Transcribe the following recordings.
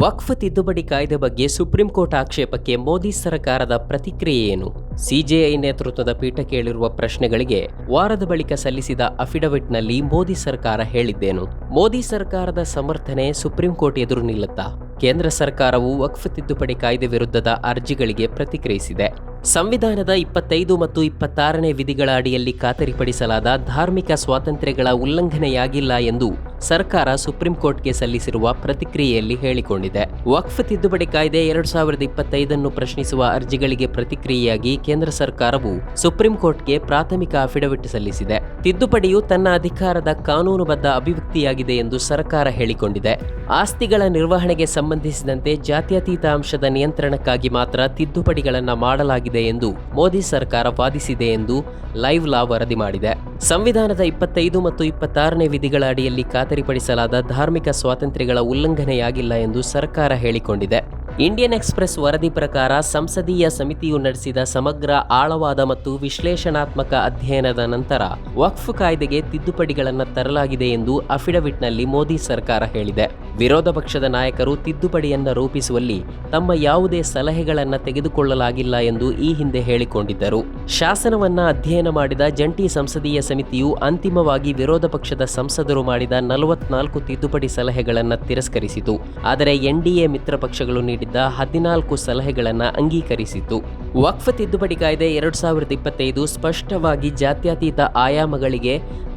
ವಕ್ಫ್ ತಿದ್ದುಪಡಿ ಕಾಯ್ದೆ ಬಗ್ಗೆ ಸುಪ್ರೀಂ ಕೋರ್ಟ್ ಆಕ್ಷೇಪಕ್ಕೆ ಮೋದಿ ಸರ್ಕಾರದ ಪ್ರತಿಕ್ರಿಯೆ ಏನು? ಸಿಜೆಐ ನೇತೃತ್ವದ ಪೀಠ ಕೇಳಿರುವ ಪ್ರಶ್ನೆಗಳಿಗೆ ವಾರದ ಬಳಿಕ ಸಲ್ಲಿಸಿದ ಅಫಿಡವಿಟ್ನಲ್ಲಿ ಮೋದಿ ಸರ್ಕಾರ ಹೇಳಿದ್ದೇನು? ಮೋದಿ ಸರ್ಕಾರದ ಸಮರ್ಥನೆ ಸುಪ್ರೀಂ ಕೋರ್ಟ್ ಎದುರು ನಿಲ್ಲುತ್ತಾ? ಕೇಂದ್ರ ಸರ್ಕಾರವು ವಕ್ಫ್ ತಿದ್ದುಪಡಿ ಕಾಯ್ದೆ ವಿರುದ್ಧದ ಅರ್ಜಿಗಳಿಗೆ ಪ್ರತಿಕ್ರಿಯಿಸಿದೆ. ಸಂವಿಧಾನದ 25 ಮತ್ತು 26ನೇ ವಿಧಿಗಳ ಅಡಿಯಲ್ಲಿ ಖಾತರಿಪಡಿಸಲಾದ ಧಾರ್ಮಿಕ ಸ್ವಾತಂತ್ರ್ಯಗಳ ಉಲ್ಲಂಘನೆಯಾಗಿಲ್ಲ ಎಂದು ಸರ್ಕಾರ ಸುಪ್ರೀಂ ಕೋರ್ಟ್ಗೆ ಸಲ್ಲಿಸಿರುವ ಪ್ರತಿಕ್ರಿಯೆಯಲ್ಲಿ ಹೇಳಿಕೊಂಡಿದೆ. ವಕ್ಫ್ ತಿದ್ದುಪಡಿ ಕಾಯ್ದೆ 2025 ಪ್ರಶ್ನಿಸುವ ಅರ್ಜಿಗಳಿಗೆ ಪ್ರತಿಕ್ರಿಯೆಯಾಗಿ ಕೇಂದ್ರ ಸರ್ಕಾರವು ಸುಪ್ರೀಂ ಕೋರ್ಟ್ಗೆ ಪ್ರಾಥಮಿಕ ಅಫಿಡವಿಟ್ ಸಲ್ಲಿಸಿದೆ. ತಿದ್ದುಪಡಿಯು ತನ್ನ ಅಧಿಕಾರದ ಕಾನೂನುಬದ್ಧ ಅಭಿವ್ಯಕ್ತಿಯಾಗಿದೆ ಎಂದು ಸರ್ಕಾರ ಹೇಳಿಕೊಂಡಿದೆ. ಆಸ್ತಿಗಳ ನಿರ್ವಹಣೆಗೆ ಸಂಬಂಧಿಸಿದಂತೆ ಜಾತ್ಯತೀತ ಅಂಶದ ನಿಯಂತ್ರಣಕ್ಕಾಗಿ ಮಾತ್ರ ತಿದ್ದುಪಡಿಗಳನ್ನು ಮಾಡಲಾಗಿದೆ ಎಂದು ಮೋದಿ ಸರ್ಕಾರ ವಾದಿಸಿದೆ ಎಂದು ಲೈವ್ ಲಾ ವರದಿ ಮಾಡಿದೆ. ಸಂವಿಧಾನದ 25 ಮತ್ತು 26ನೇ ವಿಧಿಗಳ ಅಡಿಯಲ್ಲಿ ಖಾತರಿಪಡಿಸಲಾದ ಧಾರ್ಮಿಕ ಸ್ವಾತಂತ್ರ್ಯಗಳ ಉಲ್ಲಂಘನೆಯಾಗಿಲ್ಲ ಎಂದು ಸರ್ಕಾರ ಹೇಳಿಕೊಂಡಿದೆ. ಇಂಡಿಯನ್ ಎಕ್ಸ್‌ಪ್ರೆಸ್ ವರದಿ ಪ್ರಕಾರ ಸಂಸದೀಯ ಸಮಿತಿಯು ನಡೆಸಿದ ಸಮಗ್ರ ಆಳವಾದ ಮತ್ತು ವಿಶ್ಲೇಷಣಾತ್ಮಕ ಅಧ್ಯಯನದ ನಂತರ ವಕ್ಫ್ ಕಾಯ್ದೆಗೆ ತಿದ್ದುಪಡಿಗಳನ್ನು ತರಲಾಗಿದೆ ಎಂದು ಅಫಿಡವಿಟ್ನಲ್ಲಿ ಮೋದಿ ಸರ್ಕಾರ ಹೇಳಿದೆ. ವಿರೋಧ ಪಕ್ಷದ ನಾಯಕರು ತಿದ್ದುಪಡಿಯನ್ನು ರೂಪಿಸುವಲ್ಲಿ ತಮ್ಮ ಯಾವುದೇ ಸಲಹೆಗಳನ್ನು ತೆಗೆದುಕೊಳ್ಳಲಾಗಿಲ್ಲ ಎಂದು ಈ ಹಿಂದೆ ಹೇಳಿಕೊಂಡಿದ್ದರು. ಶಾಸನವನ್ನ ಅಧ್ಯಯನ ಮಾಡಿದ ಜಂಟಿ ಸಂಸದೀಯ ಸಮಿತಿಯು ಅಂತಿಮವಾಗಿ ವಿರೋಧ ಪಕ್ಷದ ಸಂಸದರು ಮಾಡಿದ 44 ತಿದ್ದುಪಡಿ ಸಲಹೆಗಳನ್ನು ತಿರಸ್ಕರಿಸಿತು. ಆದರೆ ಎನ್ಡಿಎ ಮಿತ್ರ ಪಕ್ಷಗಳು ನೀಡಿದ್ದ 14 ಸಲಹೆಗಳನ್ನು ಅಂಗೀಕರಿಸಿತು. ವಕ್ಫ್ ತಿದ್ದುಪಡಿ ಕಾಯ್ದೆ 2025 ಸ್ಪಷ್ಟವಾಗಿ ಜಾತ್ಯತೀತ ಆಯಾಮಗಳಿಗೆ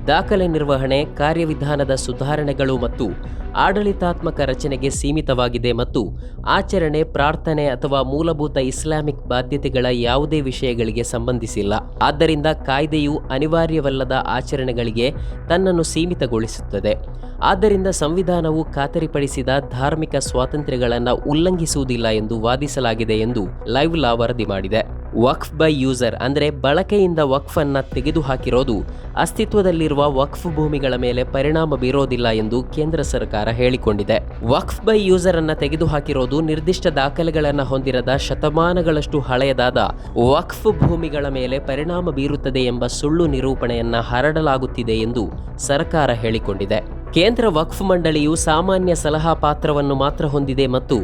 ದಾಖಲೆ ನಿರ್ವಹಣೆ, ಕಾರ್ಯವಿಧಾನದ ಸುಧಾರಣೆಗಳು ಮತ್ತು ಆಡಳಿತಾತ್ಮಕ ರಚನೆಗೆ ಸೀಮಿತವಾಗಿದೆ ಮತ್ತು ಆಚರಣೆ, ಪ್ರಾರ್ಥನೆ ಅಥವಾ ಮೂಲಭೂತ ಇಸ್ಲಾಮಿಕ್ ಬಾಧ್ಯತೆಗಳ ಯಾವುದೇ ವಿಷಯಗಳಿಗೆ ಸಂಬಂಧಿಸಿಲ್ಲ. ಆದ್ದರಿಂದ ಕಾಯ್ದೆಯು ಅನಿವಾರ್ಯವಲ್ಲದ ಆಚರಣೆಗಳಿಗೆ ತನ್ನನ್ನು ಸೀಮಿತಗೊಳಿಸುತ್ತದೆ. ಆದ್ದರಿಂದ ಸಂವಿಧಾನವು ಖಾತರಿಪಡಿಸಿದ ಧಾರ್ಮಿಕ ಸ್ವಾತಂತ್ರ್ಯಗಳನ್ನು ಉಲ್ಲಂಘಿಸುವುದಿಲ್ಲ ಎಂದು ವಾದಿಸಲಾಗಿದೆ ಎಂದು ಲೈವ್ ಲಾ ವರದಿ ಮಾಡಿದೆ. ವಕ್ಫ್ ಬೈ ಯೂಸರ್ ಅಂದರೆ ಬಳಕೆಯಿಂದ ವಕ್ಫ್ ಅನ್ನು ತೆಗೆದುಹಾಕಿರೋದು ಅಸ್ತಿತ್ವದಲ್ಲಿರುವ ವಕ್ಫ್ ಭೂಮಿಗಳ ಮೇಲೆ ಪರಿಣಾಮ ಬೀರೋದಿಲ್ಲ ಎಂದು ಕೇಂದ್ರ ಸರ್ಕಾರ ಹೇಳಿಕೊಂಡಿದೆ. ವಕ್ಫ್ ಬೈ ಯೂಸರ್ ಅನ್ನು ತೆಗೆದುಹಾಕಿರೋದು ನಿರ್ದಿಷ್ಟ ದಾಖಲೆಗಳನ್ನು ಹೊಂದಿರದ ಶತಮಾನಗಳಷ್ಟು ಹಳೆಯದಾದ ವಕ್ಫ್ ಭೂಮಿಗಳ ಮೇಲೆ ಪರಿಣಾಮ ಬೀರುತ್ತದೆ ಎಂಬ ಸುಳ್ಳು ನಿರೂಪಣೆಯನ್ನ ಹರಡಲಾಗುತ್ತಿದೆ ಎಂದು ಸರ್ಕಾರ ಹೇಳಿಕೊಂಡಿದೆ. ಕೇಂದ್ರ ವಕ್ಫ್ ಮಂಡಳಿಯು ಸಾಮಾನ್ಯ ಸಲಹಾ ಪಾತ್ರವನ್ನು ಮಾತ್ರ ಹೊಂದಿದೆ ಮತ್ತು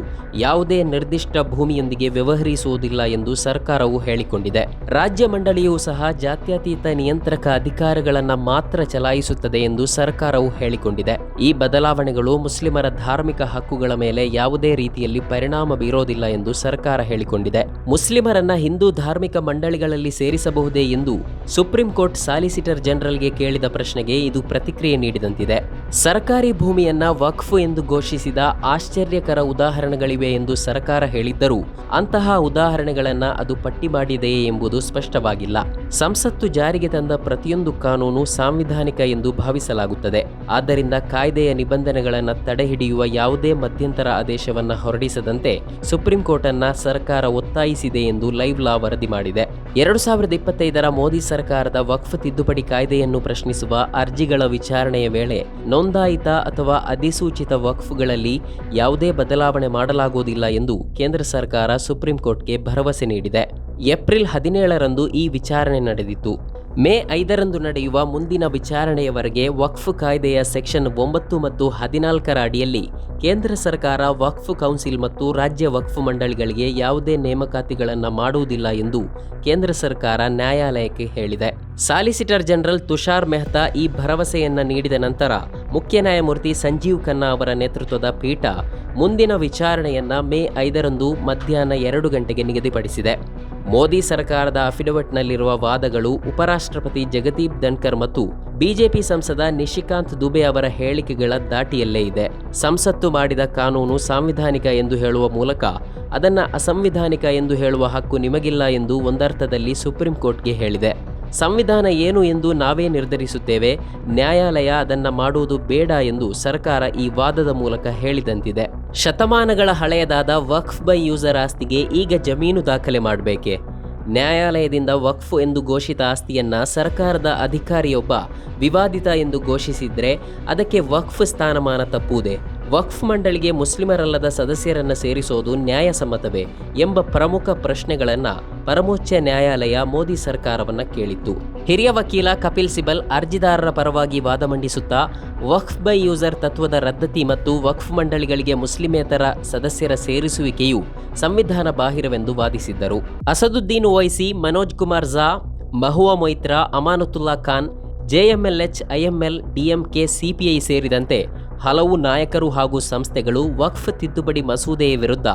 ಯಾವುದೇ ನಿರ್ದಿಷ್ಟ ಭೂಮಿಯೊಂದಿಗೆ ವ್ಯವಹರಿಸುವುದಿಲ್ಲ ಎಂದು ಸರ್ಕಾರವು ಹೇಳಿಕೊಂಡಿದೆ. ರಾಜ್ಯ ಮಂಡಳಿಯೂ ಸಹ ಜಾತ್ಯತೀತ ನಿಯಂತ್ರಕ ಅಧಿಕಾರಗಳನ್ನು ಮಾತ್ರ ಚಲಾಯಿಸುತ್ತದೆ ಎಂದು ಸರ್ಕಾರವು ಹೇಳಿಕೊಂಡಿದೆ. ಈ ಬದಲಾವಣೆಗಳು ಮುಸ್ಲಿಮರ ಧಾರ್ಮಿಕ ಹಕ್ಕುಗಳ ಮೇಲೆ ಯಾವುದೇ ರೀತಿಯಲ್ಲಿ ಪರಿಣಾಮ ಬೀರೋದಿಲ್ಲ ಎಂದು ಸರ್ಕಾರ ಹೇಳಿಕೊಂಡಿದೆ. ಮುಸ್ಲಿಮರನ್ನ ಹಿಂದೂ ಧಾರ್ಮಿಕ ಮಂಡಳಿಗಳಲ್ಲಿ ಸೇರಿಸಬಹುದೇ ಎಂದು ಸುಪ್ರೀಂ ಕೋರ್ಟ್ ಸಾಲಿಸಿಟರ್ ಜನರಲ್ಗೆ ಕೇಳಿದ ಪ್ರಶ್ನೆಗೆ ಇದು ಪ್ರತಿಕ್ರಿಯೆ ನೀಡಿದಂತಿದೆ. ಸರ್ಕಾರಿ ಭೂಮಿಯನ್ನ ವಕ್ಫ್ ಎಂದು ಘೋಷಿಸಿದ ಆಶ್ಚರ್ಯಕರ ಉದಾಹರಣೆಗಳಿವೆ ಎಂದು ಸರ್ಕಾರ ಹೇಳಿದ್ದರೂ ಅಂತಹ ಉದಾಹರಣೆಗಳನ್ನ ಅದು ಪಟ್ಟಿ ಮಾಡಿದೆಯೇ ಎಂಬುದು ಸ್ಪಷ್ಟವಾಗಿಲ್ಲ. ಸಂಸತ್ತು ಜಾರಿಗೆ ತಂದ ಪ್ರತಿಯೊಂದು ಕಾನೂನು ಸಾಂವಿಧಾನಿಕ ಎಂದು ಭಾವಿಸಲಾಗುತ್ತದೆ. ಆದ್ದರಿಂದ ಕಾಯ್ದೆಯ ನಿಬಂಧನೆಗಳನ್ನು ತಡೆಹಿಡಿಯುವ ಯಾವುದೇ ಮಧ್ಯಂತರ ಆದೇಶವನ್ನು ಹೊರಡಿಸದಂತೆ ಸುಪ್ರೀಂ ಕೋರ್ಟ್ ಅನ್ನ ಸರ್ಕಾರ ಒತ್ತಾಯಿಸಿದೆ ಎಂದು ಲೈವ್ ಲಾ ವರದಿ ಮಾಡಿದೆ. 2025ರ ಮೋದಿ ಸರ್ಕಾರದ ವಕ್ಫ್ ತಿದ್ದುಪಡಿ ಕಾಯ್ದೆಯನ್ನು ಪ್ರಶ್ನಿಸುವ ಅರ್ಜಿಗಳ ವಿಚಾರಣೆಯ ವೇಳೆ ನೋಂದಾಯಿತ ಅಥವಾ ಅಧಿಸೂಚಿತ ವಕ್ಫ್ಗಳಲ್ಲಿ ಯಾವುದೇ ಬದಲಾವಣೆ ಮಾಡಲಾಗುವುದಿಲ್ಲ ಎಂದು ಕೇಂದ್ರ ಸರ್ಕಾರ ಸುಪ್ರೀಂ ಕೋರ್ಟ್ಗೆ ಭರವಸೆ ನೀಡಿದೆ. ಏಪ್ರಿಲ್ 17ರಂದು ಈ ವಿಚಾರಣೆ ನಡೆದಿತ್ತು. ಮೇ 5ರಂದು ನಡೆಯುವ ಮುಂದಿನ ವಿಚಾರಣೆಯವರೆಗೆ ವಕ್ಫ್ ಕಾಯ್ದೆಯ ಸೆಕ್ಷನ್ 9 ಮತ್ತು 14ರ ಅಡಿಯಲ್ಲಿ ಕೇಂದ್ರ ಸರ್ಕಾರ ವಕ್ಫ್ ಕೌನ್ಸಿಲ್ ಮತ್ತು ರಾಜ್ಯ ವಕ್ಫ್ ಮಂಡಳಿಗಳಿಗೆ ಯಾವುದೇ ನೇಮಕಾತಿಗಳನ್ನು ಮಾಡುವುದಿಲ್ಲ ಎಂದು ಕೇಂದ್ರ ಸರ್ಕಾರ ನ್ಯಾಯಾಲಯಕ್ಕೆ ಹೇಳಿದೆ. ಸಾಲಿಸಿಟರ್ ಜನರಲ್ ತುಷಾರ್ ಮೆಹ್ತಾ ಈ ಭರವಸೆಯನ್ನ ನೀಡಿದ ನಂತರ ಮುಖ್ಯ ನ್ಯಾಯಮೂರ್ತಿ ಸಂಜೀವ್ ಖನ್ನಾ ಅವರ ನೇತೃತ್ವದ ಪೀಠ ಮುಂದಿನ ವಿಚಾರಣೆಯನ್ನ ಮೇ 5ರಂದು ಮಧ್ಯಾಹ್ನ 2 ಗಂಟೆಗೆ ನಿಗದಿಪಡಿಸಿದೆ. ಮೋದಿ ಸರ್ಕಾರದ ಅಫಿಡವಿಟ್ನಲ್ಲಿರುವ ವಾದಗಳು ಉಪರಾಷ್ಟ್ರಪತಿ ಜಗದೀಪ್ ಧನ್ಕರ್ ಮತ್ತು ಬಿಜೆಪಿ ಸಂಸದ ನಿಶಿಕಾಂತ್ ದುಬೆ ಅವರ ಹೇಳಿಕೆಗಳ ದಾಟಿಯಲ್ಲೇ ಇದೆ. ಸಂಸತ್ತು ಮಾಡಿದ ಕಾನೂನು ಸಾಂವಿಧಾನಿಕ ಎಂದು ಹೇಳುವ ಮೂಲಕ ಅದನ್ನು ಅಸಂವಿಧಾನಿಕ ಎಂದು ಹೇಳುವ ಹಕ್ಕು ನಿಮಗಿಲ್ಲ ಎಂದು ಒಂದರ್ಥದಲ್ಲಿ ಸುಪ್ರೀಂ ಕೋರ್ಟ್ಗೆ ಹೇಳಿದೆ. ಸಂವಿಧಾನ ಏನು ಎಂದು ನಾವೇ ನಿರ್ಧರಿಸುತ್ತೇವೆ, ನ್ಯಾಯಾಲಯ ಅದನ್ನ ಮಾಡುವುದು ಬೇಡ ಎಂದು ಸರ್ಕಾರ ಈ ವಾದದ ಮೂಲಕ ಹೇಳಿದಂತಿದೆ. ಶತಮಾನಗಳ ಹಳೆಯದಾದ ವಕ್ಫ್ ಬೈ ಯೂಸರ್ ಆಸ್ತಿಗೆ ಈಗ ಜಮೀನು ದಾಖಲೆ ಮಾಡಬೇಕೆ? ನ್ಯಾಯಾಲಯದಿಂದ ವಕ್ಫ್ ಎಂದು ಘೋಷಿತ ಆಸ್ತಿಯನ್ನ ಸರ್ಕಾರದ ಅಧಿಕಾರಿಯೊಬ್ಬ ವಿವಾದಿತ ಎಂದು ಘೋಷಿಸಿದ್ರೆ ಅದಕ್ಕೆ ವಕ್ಫ್ ಸ್ಥಾನಮಾನ ತಪ್ಪುವುದೇ? ವಕ್ಫ್ ಮಂಡಳಿಗೆ ಮುಸ್ಲಿಮರಲ್ಲದ ಸದಸ್ಯರನ್ನು ಸೇರಿಸೋದು ನ್ಯಾಯಸಮ್ಮತವೇ ಎಂಬ ಪ್ರಮುಖ ಪ್ರಶ್ನೆಗಳನ್ನು ಪರಮೋಚ್ಚ ನ್ಯಾಯಾಲಯ ಮೋದಿ ಸರ್ಕಾರವನ್ನ ಕೇಳಿತ್ತು. ಹಿರಿಯ ವಕೀಲ ಕಪಿಲ್ ಸಿಬಲ್ ಅರ್ಜಿದಾರರ ಪರವಾಗಿ ವಾದ ಮಂಡಿಸುತ್ತಾ ವಕ್ಫ್ ಬೈ ಯೂಸರ್ ತತ್ವದ ರದ್ದತಿ ಮತ್ತು ವಕ್ಫ್ ಮಂಡಳಿಗಳಿಗೆ ಮುಸ್ಲಿಮೇತರ ಸದಸ್ಯರ ಸೇರಿಸುವಿಕೆಯು ಸಂವಿಧಾನ ಬಾಹಿರವೆಂದು ವಾದಿಸಿದ್ದರು. ಅಸದುದ್ದೀನ್ ಓವೈಸಿ, ಮನೋಜ್ ಕುಮಾರ್ ಝಾ, ಮಹುವಾ ಮೊಯ್ತ್ರಾ, ಅಮಾನತುಲ್ಲಾ ಖಾನ್, ಜೆಎಂಎಲ್ಎಚ್, ಐಎಂಎಲ್, ಡಿಎಂಕೆ, ಸಿಪಿಐ ಸೇರಿದಂತೆ ಹಲವು ನಾಯಕರು ಹಾಗೂ ಸಂಸ್ಥೆಗಳು ವಕ್ಫ್ ತಿದ್ದುಪಡಿ ಮಸೂದೆಯ ವಿರುದ್ಧ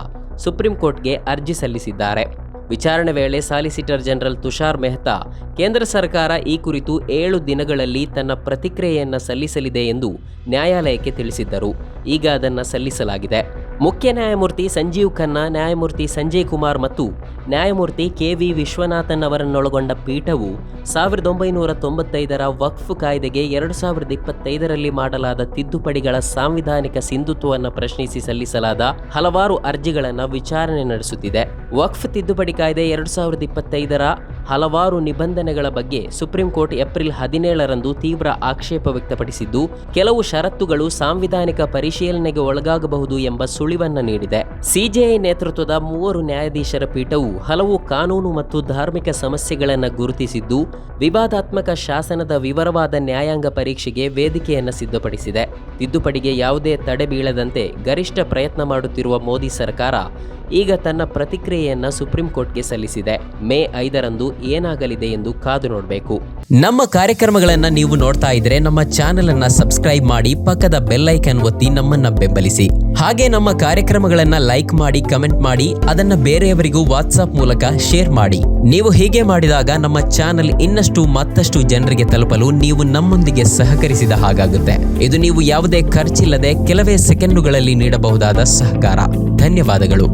ಸುಪ್ರೀಂ ಕೋರ್ಟ್ಗೆ ಅರ್ಜಿ ಸಲ್ಲಿಸಿದ್ದಾರೆ. ವಿಚಾರಣೆ ವೇಳೆ ಸಾಲಿಸಿಟರ್ ಜನರಲ್ ತುಷಾರ್ ಮೆಹ್ತಾ ಕೇಂದ್ರ ಸರ್ಕಾರ ಈ ಕುರಿತು 7 ದಿನಗಳಲ್ಲಿ ತನ್ನ ಪ್ರತಿಕ್ರಿಯೆಯನ್ನು ಸಲ್ಲಿಸಲಿದೆ ಎಂದು ನ್ಯಾಯಾಲಯಕ್ಕೆ ತಿಳಿಸಿದ್ದರು. ಈಗ ಅದನ್ನು ಸಲ್ಲಿಸಲಾಗಿದೆ. ಮುಖ್ಯ ನ್ಯಾಯಮೂರ್ತಿ ಸಂಜೀವ್ ಖನ್ನಾ, ನ್ಯಾಯಮೂರ್ತಿ ಸಂಜಯ್ ಕುಮಾರ್ ಮತ್ತು ನ್ಯಾಯಮೂರ್ತಿ ಕೆ.ವಿ. ವಿಶ್ವನಾಥನ್ ಅವರನ್ನೊಳಗೊಂಡ ಪೀಠವು 1995ರ ವಕ್ಫ್ ಕಾಯ್ದೆಗೆ 2025ರಲ್ಲಿ ಮಾಡಲಾದ ತಿದ್ದುಪಡಿಗಳ ಸಾಂವಿಧಾನಿಕ ಸಿಂಧುತ್ವವನ್ನು ಪ್ರಶ್ನಿಸಿ ಸಲ್ಲಿಸಲಾದ ಹಲವಾರು ಅರ್ಜಿಗಳನ್ನು ವಿಚಾರಣೆ ನಡೆಸುತ್ತಿದೆ. ವಕ್ಫ್ ತಿದ್ದುಪಡಿ ಕಾಯ್ದೆ 2025ರ ಹಲವಾರು ನಿಬಂಧನೆಗಳ ಬಗ್ಗೆ ಸುಪ್ರೀಂ ಕೋರ್ಟ್ ಏಪ್ರಿಲ್ 17ರಂದು ತೀವ್ರ ಆಕ್ಷೇಪ ವ್ಯಕ್ತಪಡಿಸಿದ್ದು, ಕೆಲವು ಷರತ್ತುಗಳು ಸಾಂವಿಧಾನಿಕ ಪರಿಶೀಲನೆಗೆ ಒಳಗಾಗಬಹುದು ಎಂಬ ಸುಳಿವನ್ನ ನೀಡಿದೆ. ಸಿಜೆಐ ನೇತೃತ್ವದ 3 ನ್ಯಾಯಾಧೀಶರ ಪೀಠವು ಹಲವು ಕಾನೂನು ಮತ್ತು ಧಾರ್ಮಿಕ ಸಮಸ್ಯೆಗಳನ್ನು ಗುರುತಿಸಿದ್ದು, ವಿವಾದಾತ್ಮಕ ಶಾಸನದ ವಿವರವಾದ ನ್ಯಾಯಾಂಗ ಪರೀಕ್ಷೆಗೆ ವೇದಿಕೆಯನ್ನು ಸಿದ್ಧಪಡಿಸಿದೆ. ತಿದ್ದುಪಡಿಗೆ ಯಾವುದೇ ತಡೆ ಬೀಳದಂತೆ ಗರಿಷ್ಠ ಪ್ರಯತ್ನ ಮಾಡುತ್ತಿರುವ ಮೋದಿ ಸರ್ಕಾರ ಈಗ ತನ್ನ ಪ್ರತಿಕ್ರಿಯೆಯನ್ನು ಸುಪ್ರೀಂ ಕೋರ್ಟ್ಗೆ ಸಲ್ಲಿಸಿದೆ. ಮೇ 5ರಂದು ಏನಾಗಲಿದೆ ಎಂದು ಕಾದು ನೋಡಬೇಕು. ನಮ್ಮ ಕಾರ್ಯಕ್ರಮಗಳನ್ನು ನೀವು ನೋಡ್ತಾ ಇದ್ರೆ ನಮ್ಮ ಚಾನೆಲ್ ಅನ್ನ ಸಬ್ಸ್ಕ್ರೈಬ್ ಮಾಡಿ, ಪಕ್ಕದ ಬೆಲ್ ಐಕಾನ್ ಒತ್ತಿ ನಮ್ಮನ್ನ ಬೆಂಬಲಿಸಿ. ಹಾಗೆ ನಮ್ಮ ಕಾರ್ಯಕ್ರಮಗಳನ್ನ ಲೈಕ್ ಮಾಡಿ, ಕಮೆಂಟ್ ಮಾಡಿ, ಅದನ್ನ ಬೇರೆಯವರಿಗೂ ವಾಟ್ಸ್ಆಪ್ ಮೂಲಕ ಶೇರ್ ಮಾಡಿ. ನೀವು ಹೀಗೆ ಮಾಡಿದಾಗ ನಮ್ಮ ಚಾನೆಲ್ ಮತ್ತಷ್ಟು ಜನರಿಗೆ ತಲುಪಲು ನೀವು ನಮ್ಮೊಂದಿಗೆ ಸಹಕರಿಸಿದ ಹಾಗಾಗುತ್ತೆ. ಇದು ನೀವು ಯಾವುದೇ ಖರ್ಚಿಲ್ಲದೆ ಕೆಲವೇ ಸೆಕೆಂಡುಗಳಲ್ಲಿ ನೀಡಬಹುದಾದ ಸಹಕಾರ. ಧನ್ಯವಾದಗಳು.